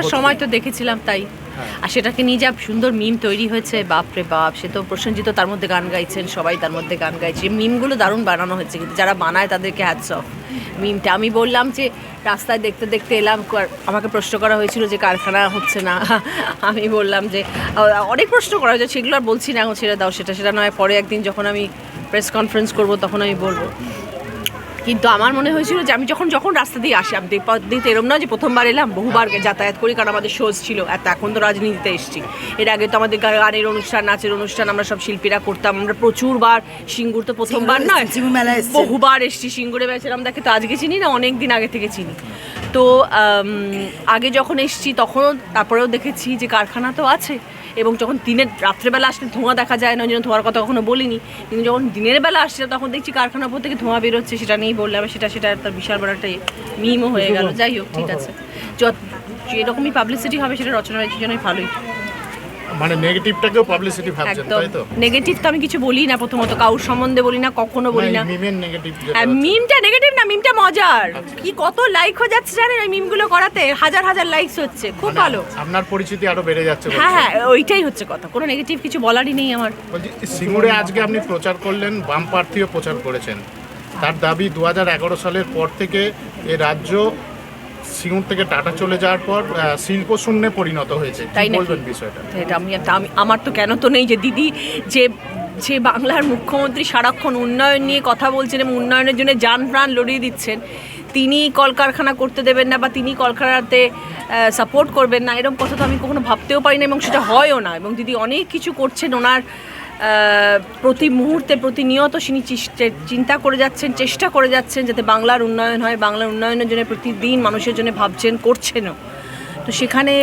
আসার সময় তো দেখেছিলাম তাই। আর সেটাকে নিয়ে যা সুন্দর মিম তৈরি হয়েছে, বাপরে বাপ। সে তো প্রসেনজিৎ তার মধ্যে গান গাইছেন, সবাই তার মধ্যে গান গাইছে। মিমগুলো দারুণ বানানো হয়েছে, কিন্তু যারা বানায় তাদেরকে হ্যাটস অফ। মিমটা আমি বললাম যে রাস্তায় দেখতে দেখতে এলাম, আমাকে প্রশ্ন করা হয়েছিল যে কারখানা হচ্ছে না। আমি বললাম যে অনেক প্রশ্ন করা হয়েছে, সেগুলো আর বলছি না, এখন ছেড়ে দাও। সেটা নয়, পরে একদিন যখন আমি প্রেস কনফারেন্স করবো তখন আমি বলবো। কিন্তু আমার মনে হয়েছিল যে আমি যখন রাস্তা দিয়ে আসি, আমি দিতে এরম না যে প্রথমবার এলাম, বহুবার যাতায়াত করি, কারণ আমাদের শোজ ছিল। এখন তো রাজনীতিতে এসেছি। এর আগে তো আমাদের গানের অনুষ্ঠান, নাচের অনুষ্ঠান আমরা সব শিল্পীরা করতাম। আমরা প্রচুরবার, সিঙ্গুর তো প্রথমবার নয়, বহুবার এসেছি। সিঙ্গুরে বেচারাম দেখে তো আজকে চিনি না, অনেক দিন আগে থেকে চিনি। তো আগে যখন এসেছি তখনও, তারপরেও দেখেছি যে কারখানা তো আছে। এবং যখন রাত্রেবেলা আসলে ধোঁয়া দেখা যায় না, ওই জন্য ধোঁয়ার কথা কখনো বলিনি। কিন্তু যখন দিনের বেলা আসছে তখন দেখছি কারখানার উপর থেকে ধোঁয়া বেরোচ্ছে, সেটা নিয়েই বললাম। সেটা তার বিশাল বড় একটা মিমও হয়ে গেল। যাই হোক, ঠিক আছে, যেরকমই পাবলিসিটি হবে সেটা রচনা হয়েছে জন্যই ভালোই। মানে নেগেটিভটাকেও পাবলিসিটি ভাবছেন, তাই তো? নেগেটিভ তো আমি কিছু বলি না, প্রথমত কাউর সম্বন্ধে বলি না, কখনো বলি না। মিমের নেগেটিভ, মিমটা নেগেটিভ না, মিমটা মজার। কি কত লাইক হয়ে যাচ্ছে জানেন ওই মিমগুলো করাতে? হাজার হাজার লাইকস হচ্ছে, খুব ভালো। আপনার পরিচিতি আরো বেড়ে যাচ্ছে। হ্যাঁ, ওইটাই হচ্ছে কথা, কোনো নেগেটিভ কিছু বলারই নেই আমার। বলছি, সিঙ্গুরে আজকে আপনি প্রচার করলেন, বাম প্রার্থীও প্রচার করেছেন। তার দাবি 2011 সালের পর থেকে এ রাজ্য সিঙ্গুর থেকে টাটা চলে যাওয়ার পর শিল্প শূন্যে পরিণত হয়েছে। তাই বলবেন বিষয়টা? এটা আমি আমার তো কেন তো নেই যে দিদি যে বাংলার মুখ্যমন্ত্রী সারাক্ষণ উন্নয়ন নিয়ে কথা বলছেন এবং উন্নয়নের জন্য জান প্রাণ লড়িয়ে দিচ্ছেন, তিনি কলকারখানা করতে দেবেন না বা তিনি কলকারখানাতে সাপোর্ট করবেন না, এরকম কথা তো আমি কখনো ভাবতেও পারি না, এবং সেটা হয়ও না। এবং দিদি অনেক কিছু করছেন, ওনার প্রতি মুহূর্তে প্রতিনিয়ত তিনি চিন্তা করে যাচ্ছেন, চেষ্টা করে যাচ্ছেন যাতে বাংলার উন্নয়ন হয়। বাংলার উন্নয়নের জন্য প্রতিদিন মানুষের জন্য ভাবছেন, করছেনও। তো সেখানে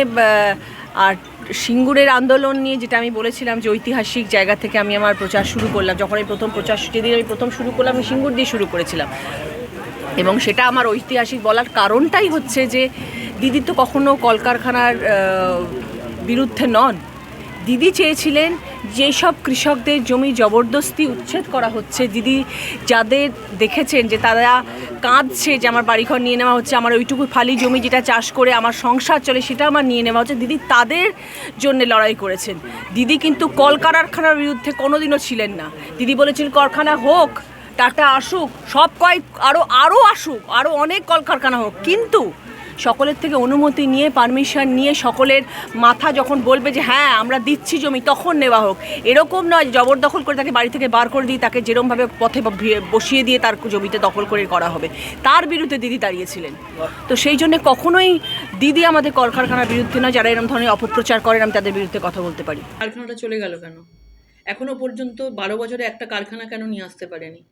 আর সিঙ্গুরের আন্দোলন নিয়ে যেটা আমি বলেছিলাম যে ঐতিহাসিক জায়গা থেকে আমি আমার প্রচার শুরু করলাম। যখন আমি যেদিন আমি প্রথম শুরু করলাম, আমি সিঙ্গুর দিয়ে শুরু করেছিলাম। এবং সেটা আমার ঐতিহাসিক বলার কারণটাই হচ্ছে যে দিদি তো কখনো কলকারখানার বিরুদ্ধে নন। দিদি চেয়েছিলেন যেসব কৃষকদের জমি জবরদস্তি উচ্ছেদ করা হচ্ছে, দিদি যাদের দেখেছেন যে তারা কাঁদছে যে আমার বাড়িঘর নিয়ে নেওয়া হচ্ছে, আমার ওইটুকু ফালি জমি যেটা চাষ করে আমার সংসার চলে সেটা আমার নিয়ে নেওয়া হচ্ছে, দিদি তাদের জন্য লড়াই করেছেন। দিদি কিন্তু কলকারখানার বিরুদ্ধে কোনোদিনও ছিলেন না। দিদি বলেছিলেন কারখানা হোক, টাটা আসুক, সব আরও আসুক, আরও অনেক কলকারখানা হোক, কিন্তু সকলের থেকে অনুমতি নিয়ে, পারমিশন নিয়ে, সকলের মাথা যখন বলবে যে হ্যাঁ আমরা দিচ্ছি জমি, তখন নেওয়া হোক। এরকম নয় জবরদখল করে তাকে বাড়ি থেকে বার করে দিয়ে তাকে যেরকমভাবে পথে বসিয়ে দিয়ে তার জমিতে দখল করে করা হবে, তার বিরুদ্ধে দিদি দাঁড়িয়েছিলেন। তো সেই জন্য কখনোই দিদি আমাদের কলকারখানার বিরুদ্ধে নয়। যারা এরকম ধরনের অপপ্রচার করেন আমি তাদের বিরুদ্ধে কথা বলতে পারি। কারখানাটা চলে গেল কেন? এখনো পর্যন্ত 12 বছরে একটা কারখানা কেন নিয়ে আসতে পারেনি?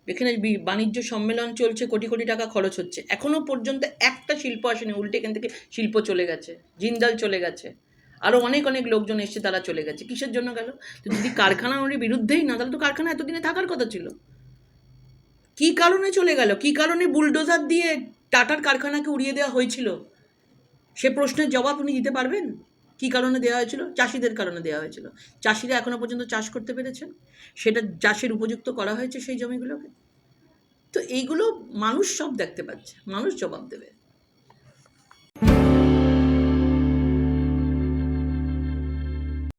এখানে বাণিজ্য সম্মেলন চলছে, কোটি কোটি টাকা খরচ হচ্ছে, এখনো পর্যন্ত একটা শিল্প আসেনি। উল্টে এখান থেকে শিল্প চলে গেছে, জিন্দাল চলে গেছে, আরও অনেক অনেক লোকজন এসছে, তারা চলে গেছে। কিসের জন্য গেল? তো যদি কারখানা ওর বিরুদ্ধেই না, তাহলে তো কারখানা এতদিনে থাকার কথা ছিল। কি কারণে চলে গেল? কি কারণে বুলডোজার দিয়ে টাটার কারখানাকে উড়িয়ে দেওয়া হয়েছিল? সে প্রশ্নের জবাব উনি দিতে পারবেন? কী কারণে দেওয়া হয়েছিল? চাষিদের কারণে দেওয়া হয়েছিল। চাষিরা এখনো পর্যন্ত চাষ করতে পেরেছেন, সেটা চাষের উপযুক্ত করা হয়েছে সেই জমিগুলোকে। তো এইগুলো মানুষ সব দেখতে পাচ্ছে, মানুষ জবাব দেবে।